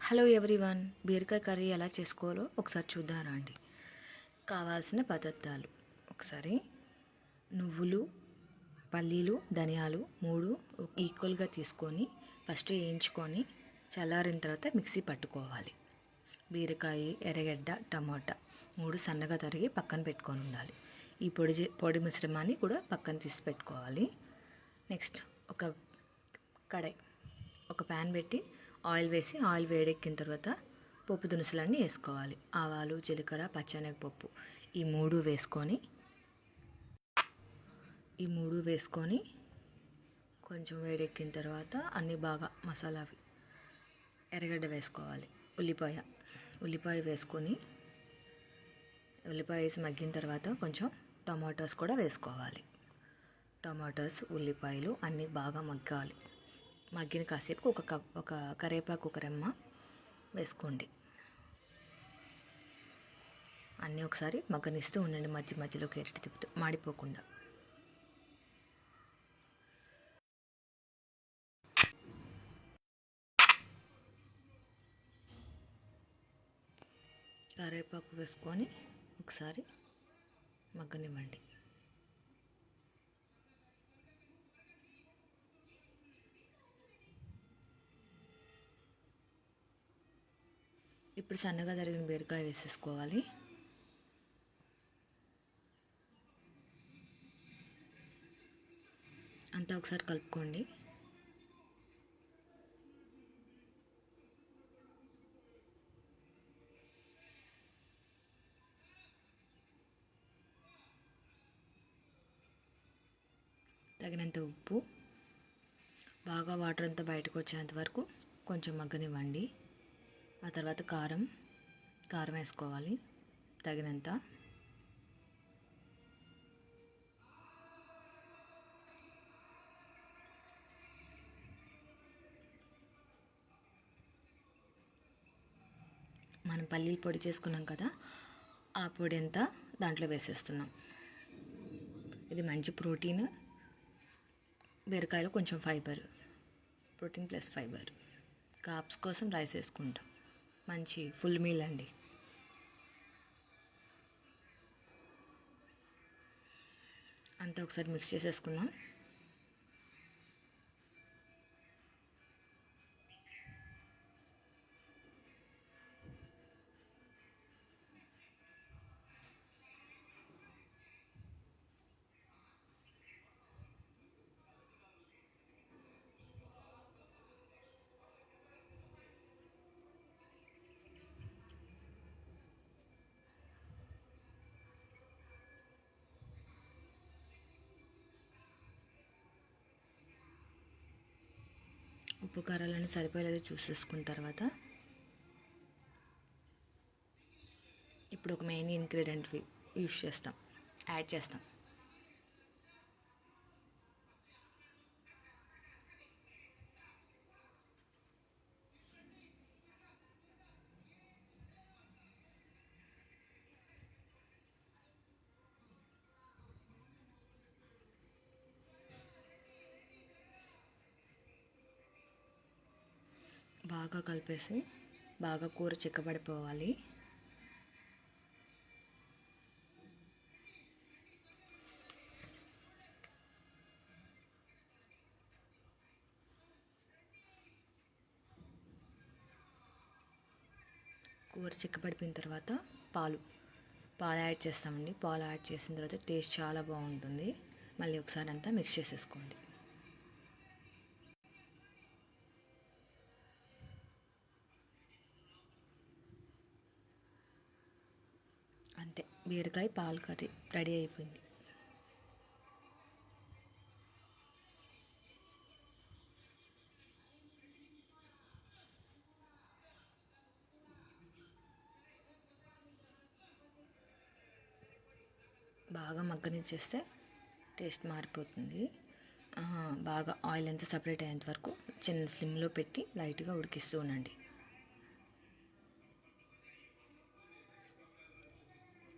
Hello everyone, బీరకాయ curry ఎలా చేసుకోవాలో ఒకసారి చూద్దాం రండి. కావాల్సిన పదార్థాలు ఒకసారి: నువ్వులు, పల్లీలు, ధనియాలు 3 ఈక్వల్గా తీసుకొని ఫస్ట్ వేయించుకొని చల్లారిన తర్వాత మిక్సీ పట్టుకోవాలి. బీరకాయ, ఎర్రగడ్డ, టమాటా 3 సన్నగా తరిగి పక్కన పెట్టుకొని ఉండాలి. ఈ పొడి మిశ్రమాన్ని కూడా పక్కన తీసి పెట్టుకోవాలి. నెక్స్ట్ ఒక కడాయి, ఒక ప్యాన్ పెట్టి ఆయిల్ వేసి ఆయిల్ వేడెక్కిన తర్వాత పప్పు దినుసులన్నీ వేసుకోవాలి. ఆవాలు, జీలకర్ర, పచ్చెనగపప్పు ఈ మూడు వేసుకొని కొంచెం వేడెక్కిన తర్వాత అన్నీ బాగా మసాలావి ఎర్రగడ్డ వేసుకోవాలి. ఉల్లిపాయ వేసుకొని ఉల్లిపాయ వేసి మగ్గిన తర్వాత కొంచెం టమాటోస్ కూడా వేసుకోవాలి. టమాటోస్, ఉల్లిపాయలు అన్నీ బాగా మగ్గాలి. మగ్గిన కాసేపు ఒక కరివేపాకు, ఒక రెమ్మ వేసుకోండి. అన్నీ ఒకసారి మగ్గనిస్తూ ఉండండి, మధ్యలో కేరటి తిప్పుతూ, మాడిపోకుండా. కరివేపాకు వేసుకొని ఒకసారి మగ్గనివ్వండి. ఇప్పుడు సన్నగా తరిగిన బీరకాయ వేసేసుకోవాలి. అంతా ఒకసారి కలుపుకోండి. తగినంత ఉప్పు, బాగా వాటర్ అంతా బయటకు వచ్చేంత వరకు కొంచెం మగ్గనివ్వండి. ఆ తర్వాత కారం వేసుకోవాలి తగినంత. మనం పల్లీల పొడి చేసుకున్నాం కదా, ఆ పొడి అంతా దాంట్లో వేసేస్తున్నాం. ఇది మంచి ప్రోటీన్. బీరకాయలో కొంచెం fibre, protein plus fibre. Carbs కోసం రైస్ వేసుకుంటాం. మంచి ఫుల్ మీల్ అండి. అంతా ఒకసారి మిక్స్ చేసేసుకుందాం. ఉప్పు కారాలన్నీ సరిపోయేది చూసేసుకున్న తర్వాత ఇప్పుడు ఒక మెయిన్ ఇంగ్రీడియంట్ యాడ్ చేస్తాం. బాగా కలిపేసి బాగా కూర చిక్కబడిపోవాలి. కూర చిక్కబడిపోయిన తర్వాత పాలు యాడ్ చేస్తామండి. పాలు యాడ్ చేసిన తర్వాత టేస్ట్ చాలా బాగుంటుంది. మళ్ళీ ఒకసారి అంతా మిక్స్ చేసేసుకోండి. అంతే, బీరకాయ పాలు కర్రీ రెడీ అయిపోయింది. బాగా మగ్గనిచ్చేస్తే టేస్ట్ మారిపోతుంది. బాగా ఆయిల్ అంతా సపరేట్ అయ్యేంత వరకు చిన్న స్లిమ్లో పెట్టి లైట్గా ఉడికిస్తూ ఉండండి.